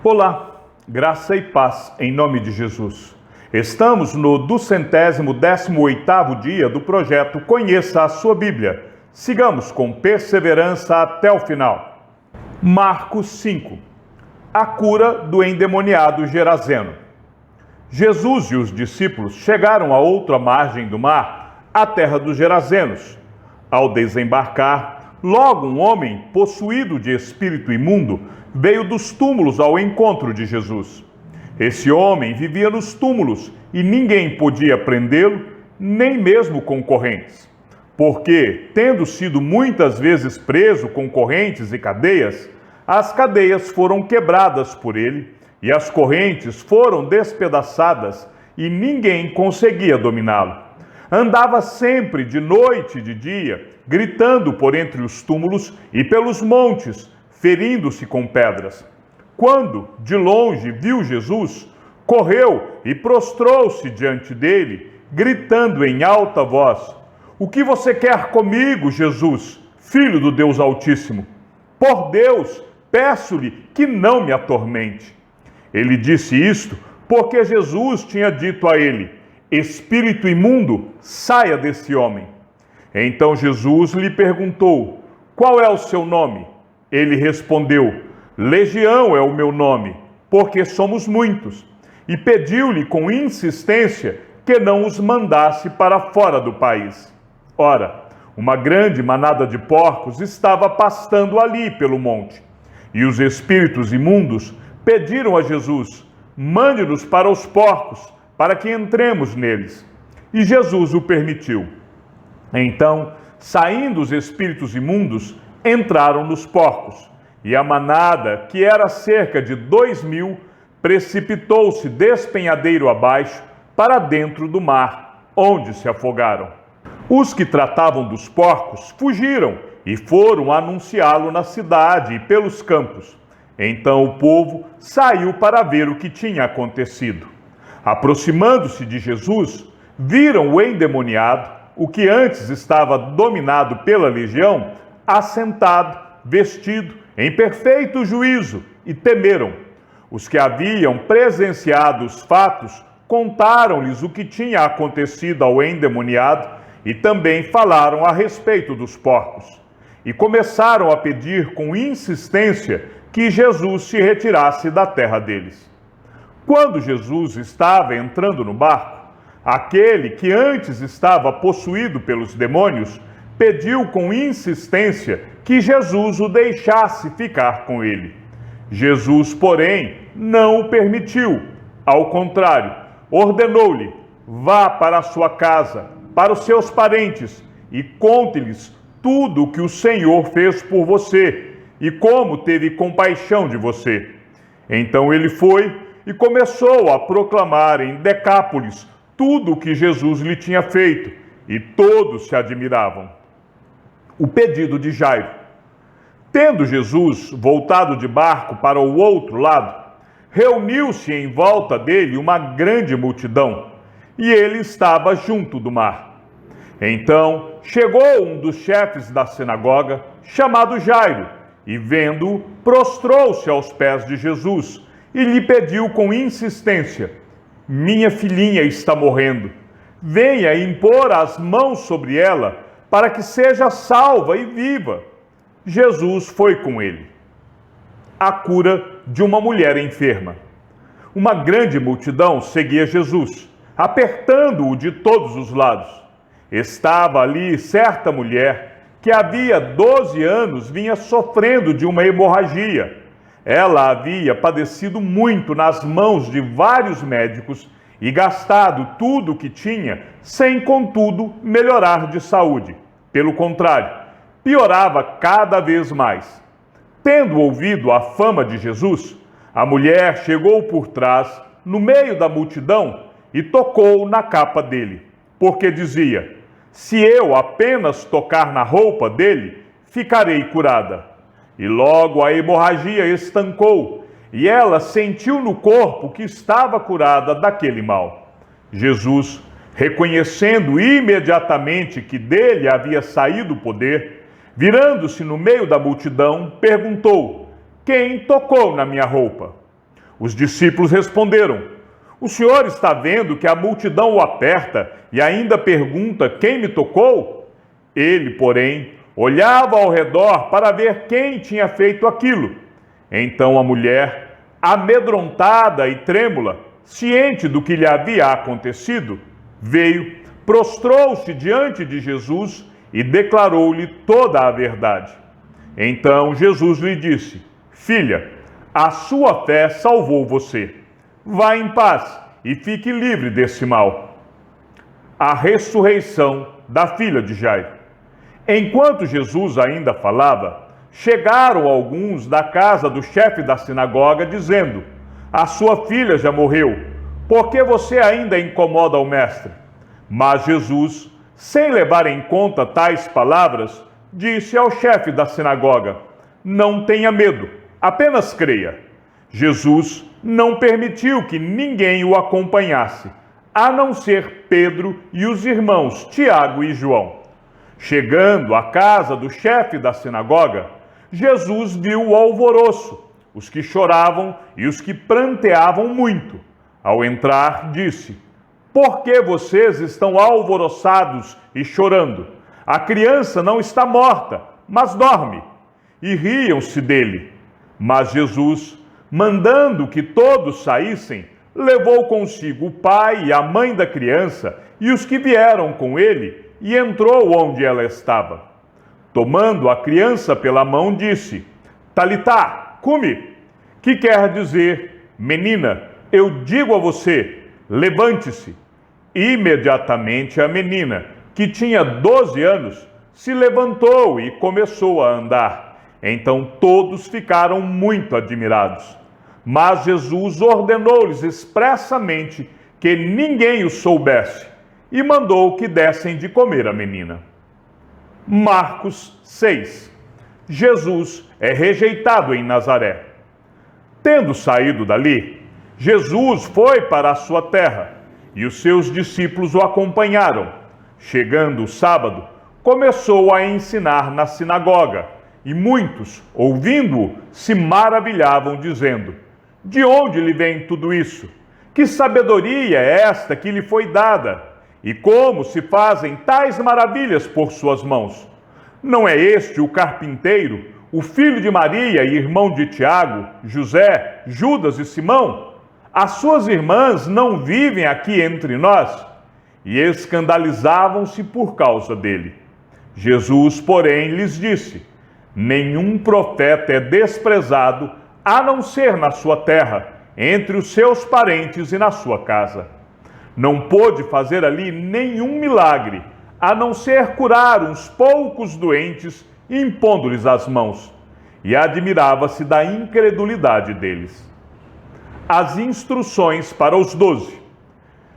Olá, graça e paz em nome de Jesus. Estamos no 218º dia do projeto Conheça a Sua Bíblia. Sigamos com perseverança até o final. Marcos 5. A cura do endemoniado Gerazeno. Jesus e os discípulos chegaram à outra margem do mar, a terra dos Gerazenos. Ao desembarcar, logo um homem possuído de espírito imundo veio dos túmulos ao encontro de Jesus. Esse homem vivia nos túmulos e ninguém podia prendê-lo, nem mesmo com correntes. Porque, tendo sido muitas vezes preso com correntes e cadeias, as cadeias foram quebradas por ele e as correntes foram despedaçadas e ninguém conseguia dominá-lo. Andava sempre de noite e de dia, gritando por entre os túmulos e pelos montes, ferindo-se com pedras. Quando, de longe, viu Jesus, correu e prostrou-se diante dele, gritando em alta voz: "O que você quer comigo, Jesus, Filho do Deus Altíssimo? Por Deus, peço-lhe que não me atormente." Ele disse isto porque Jesus tinha dito a ele: "Espírito imundo, saia desse homem." Então Jesus lhe perguntou: "Qual é o seu nome?" Ele respondeu: "Legião é o meu nome, porque somos muitos." E pediu-lhe com insistência que não os mandasse para fora do país. Ora, uma grande manada de porcos estava pastando ali pelo monte. E os espíritos imundos pediram a Jesus: "Mande-nos para os porcos, para que entremos neles." E Jesus o permitiu. Então, saindo os espíritos imundos, entraram nos porcos, e a manada, que era cerca de 2.000, precipitou-se despenhadeiro abaixo para dentro do mar, onde se afogaram. Os que tratavam dos porcos fugiram e foram anunciá-lo na cidade e pelos campos. Então o povo saiu para ver o que tinha acontecido. Aproximando-se de Jesus, viram o endemoniado, o que antes estava dominado pela legião, assentado, vestido, em perfeito juízo, e temeram. Os que haviam presenciado os fatos contaram-lhes o que tinha acontecido ao endemoniado e também falaram a respeito dos porcos. E começaram a pedir com insistência que Jesus se retirasse da terra deles. Quando Jesus estava entrando no barco, aquele que antes estava possuído pelos demônios pediu com insistência que Jesus o deixasse ficar com ele. Jesus, porém, não o permitiu. Ao contrário, ordenou-lhe: "Vá para a sua casa, para os seus parentes, e conte-lhes tudo o que o Senhor fez por você e como teve compaixão de você." Então ele foi e começou a proclamar em Decápolis tudo o que Jesus lhe tinha feito, e todos se admiravam. O pedido de Jairo. Tendo Jesus voltado de barco para o outro lado, reuniu-se em volta dele uma grande multidão, e ele estava junto do mar. Então chegou um dos chefes da sinagoga, chamado Jairo, e vendo-o, prostrou-se aos pés de Jesus e lhe pediu com insistência: "Minha filhinha está morrendo. Venha impor as mãos sobre ela, para que seja salva e viva." Jesus foi com ele. A cura de uma mulher enferma. Uma grande multidão seguia Jesus, apertando-o de todos os lados. Estava ali certa mulher que havia 12 anos vinha sofrendo de uma hemorragia. Ela havia padecido muito nas mãos de vários médicos e gastado tudo o que tinha, sem, contudo, melhorar de saúde. Pelo contrário, piorava cada vez mais. Tendo ouvido a fama de Jesus, a mulher chegou por trás, no meio da multidão, e tocou na capa dele, porque dizia: "Se eu apenas tocar na roupa dele, ficarei curada." E logo a hemorragia estancou, e ela sentiu no corpo que estava curada daquele mal. Jesus, reconhecendo imediatamente que dele havia saído o poder, virando-se no meio da multidão, perguntou: "Quem tocou na minha roupa?" Os discípulos responderam: o senhor está vendo que a multidão o aperta e ainda pergunta quem me tocou? Ele, porém, olhava ao redor para ver quem tinha feito aquilo. Então a mulher, amedrontada e trêmula, ciente do que lhe havia acontecido, veio, prostrou-se diante de Jesus e declarou-lhe toda a verdade. Então Jesus lhe disse: filha, a sua fé salvou você. Vá em paz e fique livre desse mal. A ressurreição da filha de Jairo. Enquanto Jesus ainda falava, chegaram alguns da casa do chefe da sinagoga, dizendo: a sua filha já morreu, por que você ainda incomoda o mestre? Mas Jesus, sem levar em conta tais palavras, disse ao chefe da sinagoga: não tenha medo, apenas creia. Jesus não permitiu que ninguém o acompanhasse, a não ser Pedro e os irmãos Tiago e João. Chegando à casa do chefe da sinagoga, Jesus viu o alvoroço, os que choravam e os que pranteavam muito. Ao entrar, disse: por que vocês estão alvoroçados e chorando? A criança não está morta, mas dorme. E riam-se dele. Mas Jesus, mandando que todos saíssem, levou consigo o pai e a mãe da criança e os que vieram com ele, e entrou onde ela estava. Tomando a criança pela mão, disse: Talitá, cumi, que quer dizer: menina, eu digo a você, levante-se. Imediatamente a menina, que tinha 12 anos, se levantou e começou a andar. Então todos ficaram muito admirados. Mas Jesus ordenou-lhes expressamente que ninguém o soubesse e mandou que dessem de comer a menina. Marcos 6. Jesus é rejeitado em Nazaré. Tendo saído dali, Jesus foi para a sua terra e os seus discípulos o acompanharam. Chegando o sábado, começou a ensinar na sinagoga e muitos, ouvindo-o, se maravilhavam, dizendo: de onde lhe vem tudo isso? Que sabedoria é esta que lhe foi dada? E como se fazem tais maravilhas por suas mãos? Não é este o carpinteiro, o filho de Maria e irmão de Tiago, José, Judas e Simão? As suas irmãs não vivem aqui entre nós? E escandalizavam-se por causa dele. Jesus, porém, lhes disse: nenhum profeta é desprezado, a não ser na sua terra, entre os seus parentes e na sua casa. Não pôde fazer ali nenhum milagre, a não ser curar uns poucos doentes, impondo-lhes as mãos. E admirava-se da incredulidade deles. As instruções para os 12.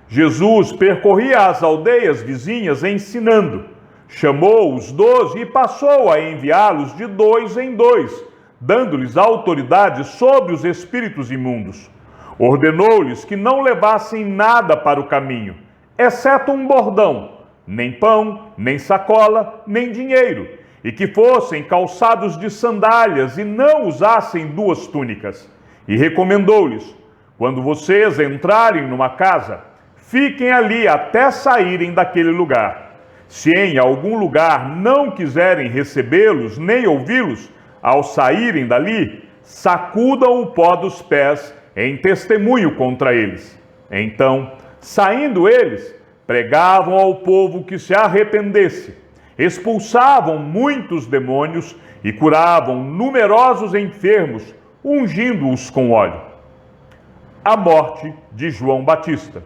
Jesus percorria as aldeias vizinhas ensinando. Chamou os 12 e passou a enviá-los de 2 em 2, dando-lhes autoridade sobre os espíritos imundos. Ordenou-lhes que não levassem nada para o caminho, exceto um bordão, nem pão, nem sacola, nem dinheiro, e que fossem calçados de sandálias e não usassem 2 túnicas. E recomendou-lhes: quando vocês entrarem numa casa, fiquem ali até saírem daquele lugar. Se em algum lugar não quiserem recebê-los nem ouvi-los, ao saírem dali, sacudam o pó dos pés em testemunho contra eles. Então, saindo eles, pregavam ao povo que se arrependesse, expulsavam muitos demônios e curavam numerosos enfermos, ungindo-os com óleo. A morte de João Batista.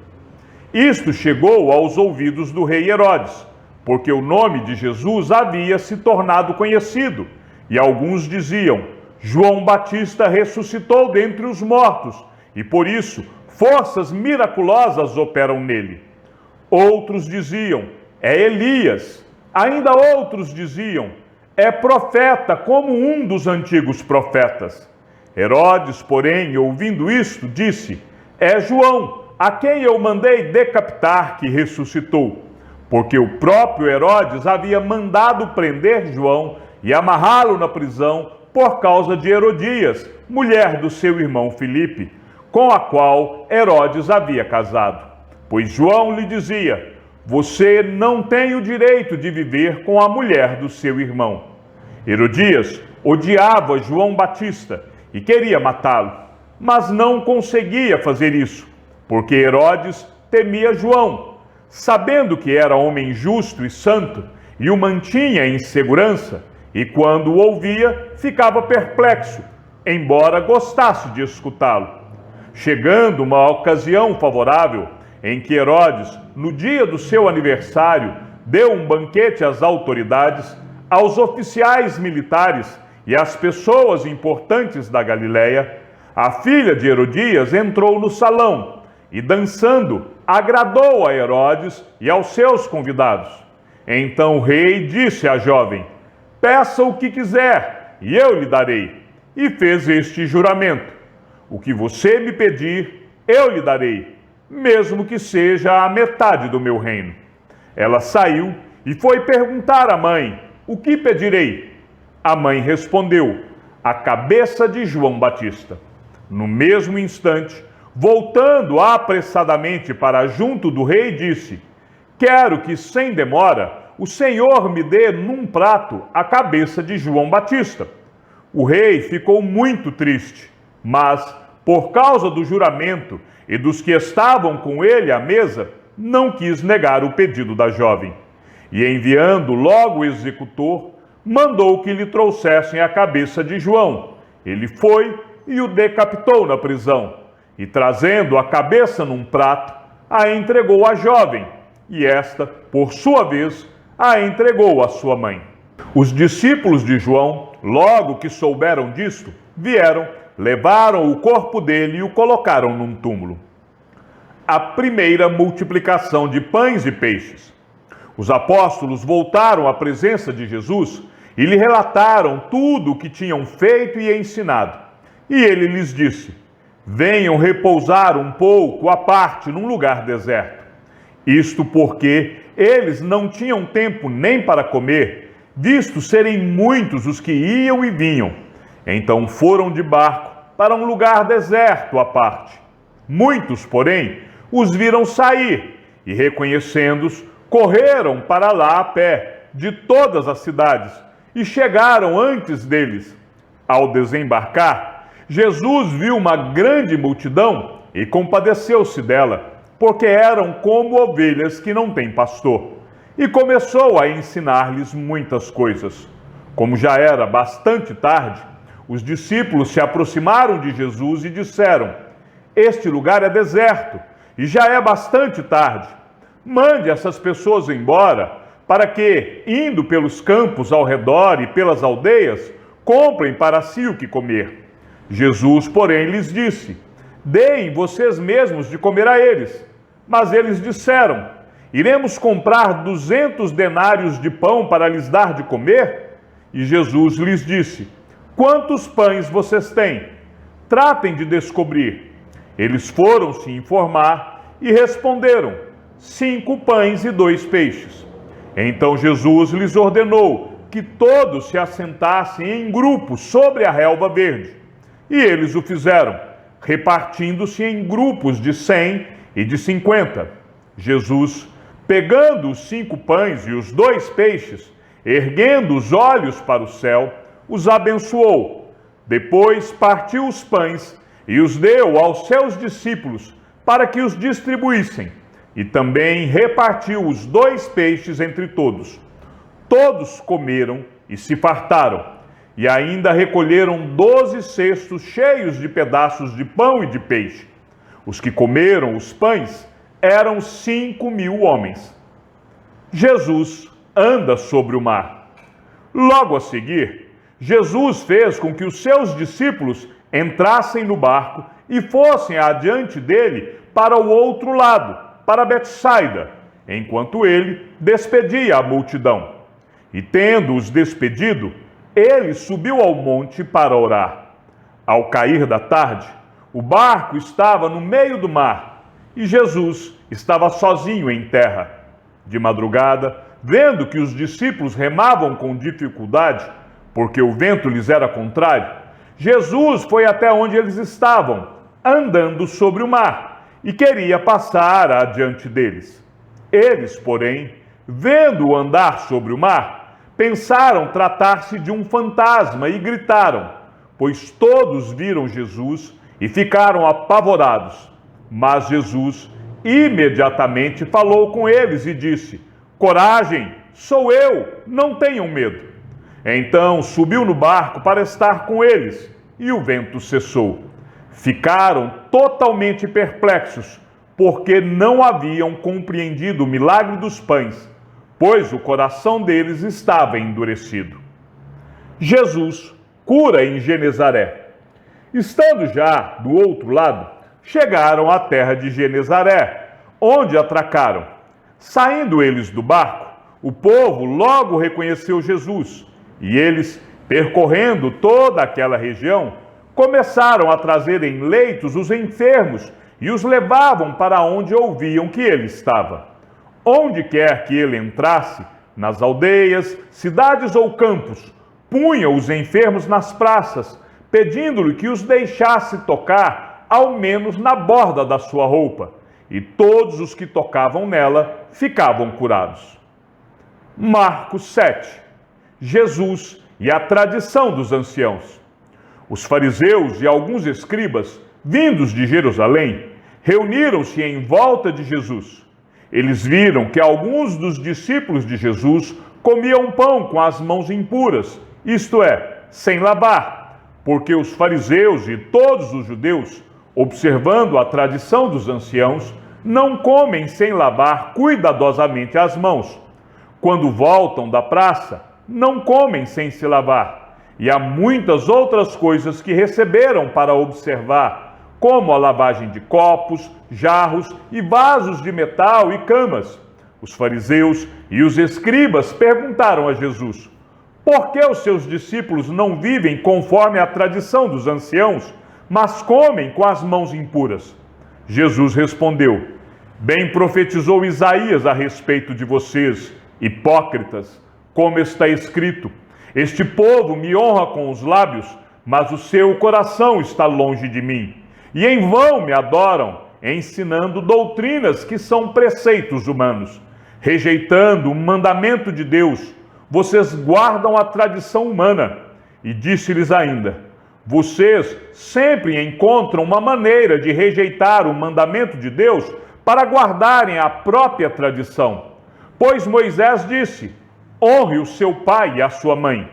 Isto chegou aos ouvidos do rei Herodes, porque o nome de Jesus havia se tornado conhecido, e alguns diziam: João Batista ressuscitou dentre os mortos, e por isso forças miraculosas operam nele. Outros diziam: é Elias. Ainda outros diziam: é profeta, como um dos antigos profetas. Herodes, porém, ouvindo isto, disse: é João, a quem eu mandei decapitar, que ressuscitou. Porque o próprio Herodes havia mandado prender João e amarrá-lo na prisão por causa de Herodias, mulher do seu irmão Filipe, com a qual Herodes havia casado. Pois João lhe dizia: você não tem o direito de viver com a mulher do seu irmão. Herodias odiava João Batista e queria matá-lo, mas não conseguia fazer isso, porque Herodes temia João, sabendo que era homem justo e santo, e o mantinha em segurança, e quando o ouvia, ficava perplexo, embora gostasse de escutá-lo. Chegando uma ocasião favorável, em que Herodes, no dia do seu aniversário, deu um banquete às autoridades, aos oficiais militares e às pessoas importantes da Galiléia, a filha de Herodias entrou no salão e, dançando, agradou a Herodes e aos seus convidados. Então o rei disse à jovem: peça o que quiser e eu lhe darei. E fez este juramento: o que você me pedir, eu lhe darei, mesmo que seja a metade do meu reino. Ela saiu e foi perguntar à mãe: o que pedirei? A mãe respondeu: a cabeça de João Batista. No mesmo instante, voltando apressadamente para junto do rei, disse: quero que, sem demora, o Senhor me dê num prato a cabeça de João Batista. O rei ficou muito triste, mas, por causa do juramento e dos que estavam com ele à mesa, não quis negar o pedido da jovem. E enviando logo o executor, mandou que lhe trouxessem a cabeça de João. Ele foi e o decapitou na prisão, e trazendo a cabeça num prato, a entregou à jovem, e esta, por sua vez, a entregou à sua mãe. Os discípulos de João, logo que souberam disto, vieram, levaram o corpo dele e o colocaram num túmulo. A primeira multiplicação de pães e peixes. Os apóstolos voltaram à presença de Jesus e lhe relataram tudo o que tinham feito e ensinado. E ele lhes disse: venham repousar um pouco à parte num lugar deserto. Isto porque eles não tinham tempo nem para comer, visto serem muitos os que iam e vinham. Então foram de barco para um lugar deserto à parte. Muitos, porém, os viram sair e, reconhecendo-os, correram para lá a pé, de todas as cidades, e chegaram antes deles. Ao desembarcar, Jesus viu uma grande multidão e compadeceu-se dela, porque eram como ovelhas que não têm pastor, e começou a ensinar-lhes muitas coisas. Como já era bastante tarde, os discípulos se aproximaram de Jesus e disseram: este lugar é deserto e já é bastante tarde. Mande essas pessoas embora, para que, indo pelos campos ao redor e pelas aldeias, comprem para si o que comer. Jesus, porém, lhes disse: deem vocês mesmos de comer a eles. Mas eles disseram: iremos comprar 200 denários de pão para lhes dar de comer? E Jesus lhes disse: quantos pães vocês têm? Tratem de descobrir. Eles foram se informar e responderam: 5 pães e 2 peixes. Então Jesus lhes ordenou que todos se assentassem em grupos sobre a relva verde. E eles o fizeram, repartindo-se em grupos de 100 e de 50. Jesus, pegando os 5 pães e os 2 peixes, erguendo os olhos para o céu, os abençoou. Depois partiu os pães e os deu aos seus discípulos para que os distribuíssem. E também repartiu os 2 peixes entre todos. Todos comeram e se fartaram, e ainda recolheram 12 cestos cheios de pedaços de pão e de peixe. Os que comeram os pães eram 5.000 homens. Jesus anda sobre o mar. Logo a seguir, Jesus fez com que os seus discípulos entrassem no barco e fossem adiante dele para o outro lado, para Betsaida, enquanto ele despedia a multidão. E tendo-os despedido, ele subiu ao monte para orar. Ao cair da tarde, o barco estava no meio do mar e Jesus estava sozinho em terra. De madrugada, vendo que os discípulos remavam com dificuldade, porque o vento lhes era contrário, Jesus foi até onde eles estavam, andando sobre o mar, e queria passar adiante deles. Eles, porém, vendo-o andar sobre o mar, pensaram tratar-se de um fantasma e gritaram, pois todos viram Jesus e ficaram apavorados. Mas Jesus imediatamente falou com eles e disse: coragem, sou eu, não tenham medo. Então subiu no barco para estar com eles, e o vento cessou. Ficaram totalmente perplexos, porque não haviam compreendido o milagre dos pães, pois o coração deles estava endurecido. Jesus cura em Genezaré. Estando já do outro lado, chegaram à terra de Genezaré, onde atracaram. Saindo eles do barco, o povo logo reconheceu Jesus, e eles, percorrendo toda aquela região, começaram a trazer em leitos os enfermos e os levavam para onde ouviam que ele estava. Onde quer que ele entrasse, nas aldeias, cidades ou campos, punha os enfermos nas praças, pedindo-lhe que os deixasse tocar, ao menos na borda da sua roupa, e todos os que tocavam nela ficavam curados. Marcos 7. Jesus e a tradição dos anciãos. Os fariseus e alguns escribas, vindos de Jerusalém, reuniram-se em volta de Jesus. Eles viram que alguns dos discípulos de Jesus comiam pão com as mãos impuras, isto é, sem lavar, porque os fariseus e todos os judeus, observando a tradição dos anciãos, não comem sem lavar cuidadosamente as mãos. Quando voltam da praça, não comem sem se lavar. E há muitas outras coisas que receberam para observar, como a lavagem de copos, jarros e vasos de metal e camas. Os fariseus e os escribas perguntaram a Jesus: por que os seus discípulos não vivem conforme a tradição dos anciãos, mas comem com as mãos impuras? Jesus respondeu: bem profetizou Isaías a respeito de vocês, hipócritas, como está escrito: este povo me honra com os lábios, mas o seu coração está longe de mim. E em vão me adoram, ensinando doutrinas que são preceitos humanos. Rejeitando o mandamento de Deus, vocês guardam a tradição humana. E disse-lhes ainda: vocês sempre encontram uma maneira de rejeitar o mandamento de Deus para guardarem a própria tradição. Pois Moisés disse: honre o seu pai e a sua mãe.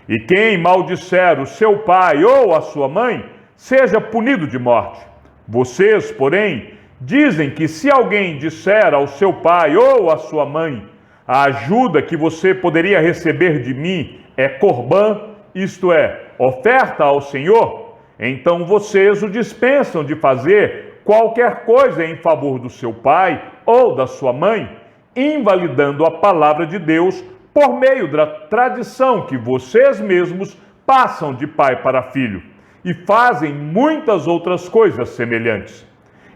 E quem maldisser o seu pai ou a sua mãe, seja punido de morte. Vocês, porém, dizem que se alguém disser ao seu pai ou à sua mãe: a ajuda que você poderia receber de mim é corbã, isto é, oferta ao Senhor, então vocês o dispensam de fazer qualquer coisa em favor do seu pai ou da sua mãe, invalidando a palavra de Deus por meio da tradição que vocês mesmos passam de pai para filho, e fazem muitas outras coisas semelhantes.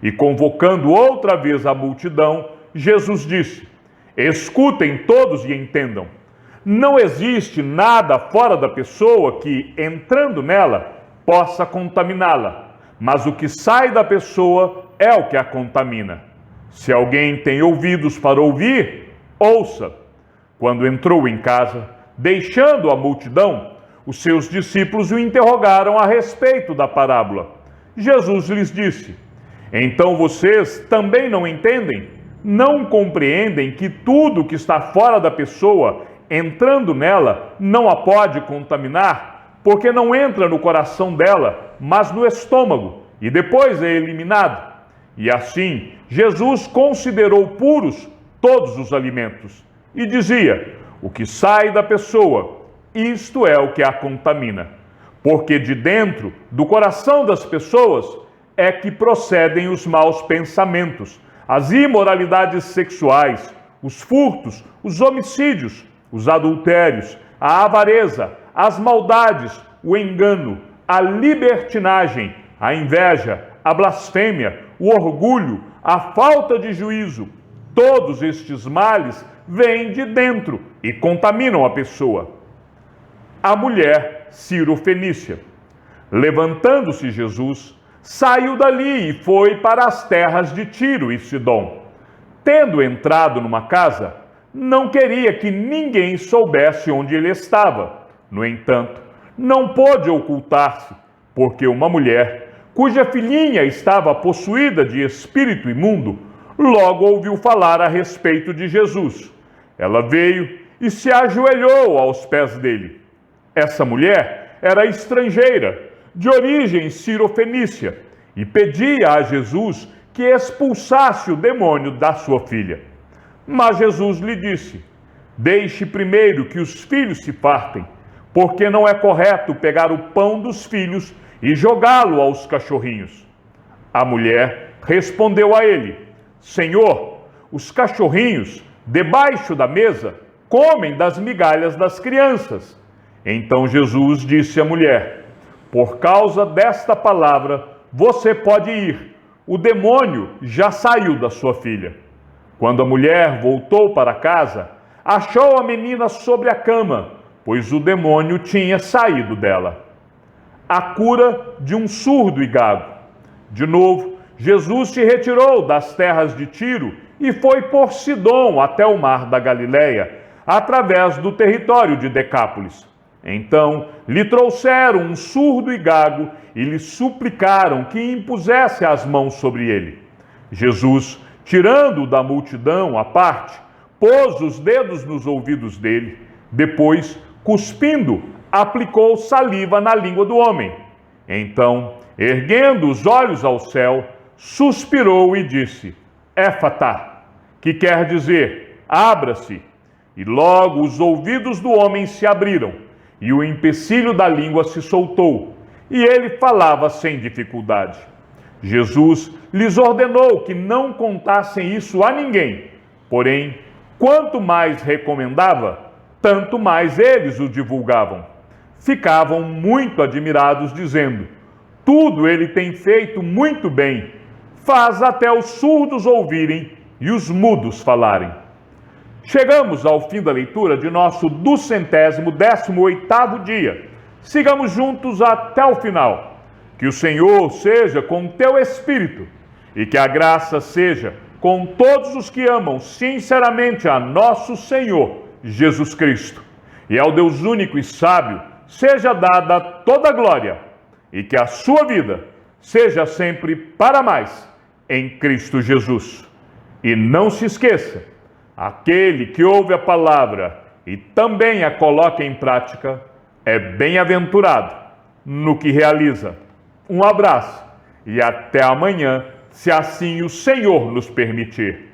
E convocando outra vez a multidão, Jesus disse: escutem todos e entendam. Não existe nada fora da pessoa que, entrando nela, possa contaminá-la, mas o que sai da pessoa é o que a contamina. Se alguém tem ouvidos para ouvir, ouça. Quando entrou em casa, deixando a multidão, os seus discípulos o interrogaram a respeito da parábola. Jesus lhes disse: então vocês também não entendem? Não compreendem que tudo que está fora da pessoa, entrando nela, não a pode contaminar, porque não entra no coração dela, mas no estômago, e depois é eliminado. E assim, Jesus considerou puros todos os alimentos. E dizia: o que sai da pessoa, isto é o que a contamina. Porque de dentro do coração das pessoas é que procedem os maus pensamentos, as imoralidades sexuais, os furtos, os homicídios, os adultérios, a avareza, as maldades, o engano, a libertinagem, a inveja, a blasfêmia, o orgulho, a falta de juízo. Todos estes males vêm de dentro e contaminam a pessoa. A mulher Ciro-fenícia. Levantando-se Jesus, saiu dali e foi para as terras de Tiro e Sidom. Tendo entrado numa casa, não queria que ninguém soubesse onde ele estava. No entanto, não pôde ocultar-se, porque uma mulher, cuja filhinha estava possuída de espírito imundo, logo ouviu falar a respeito de Jesus. Ela veio e se ajoelhou aos pés dele. Essa mulher era estrangeira, de origem cirofenícia, e pedia a Jesus que expulsasse o demônio da sua filha. Mas Jesus lhe disse: deixe primeiro que os filhos se fartem, porque não é correto pegar o pão dos filhos e jogá-lo aos cachorrinhos. A mulher respondeu a ele: Senhor, os cachorrinhos, debaixo da mesa, comem das migalhas das crianças. Então Jesus disse à mulher: por causa desta palavra, você pode ir. O demônio já saiu da sua filha. Quando a mulher voltou para casa, achou a menina sobre a cama, pois o demônio tinha saído dela. A cura de um surdo e gago. De novo, Jesus se retirou das terras de Tiro e foi por Sidom até o mar da Galileia, através do território de Decápolis. Então lhe trouxeram um surdo e gago e lhe suplicaram que impusesse as mãos sobre ele. Jesus, tirando-o da multidão à parte, pôs os dedos nos ouvidos dele. Depois, cuspindo, aplicou saliva na língua do homem. Então, erguendo os olhos ao céu, suspirou e disse: Éfatá, que quer dizer, abra-se. E logo os ouvidos do homem se abriram, e o empecilho da língua se soltou, e ele falava sem dificuldade. Jesus lhes ordenou que não contassem isso a ninguém, porém, quanto mais recomendava, tanto mais eles o divulgavam. Ficavam muito admirados, dizendo: tudo ele tem feito muito bem, faz até os surdos ouvirem e os mudos falarem. Chegamos ao fim da leitura de nosso 218º dia. Sigamos juntos até o final. Que o Senhor seja com teu espírito e que a graça seja com todos os que amam sinceramente a nosso Senhor Jesus Cristo. E ao Deus único e sábio seja dada toda a glória e que a sua vida seja sempre para mais em Cristo Jesus. E não se esqueça, aquele que ouve a palavra e também a coloca em prática é bem-aventurado no que realiza. Um abraço e até amanhã, se assim o Senhor nos permitir.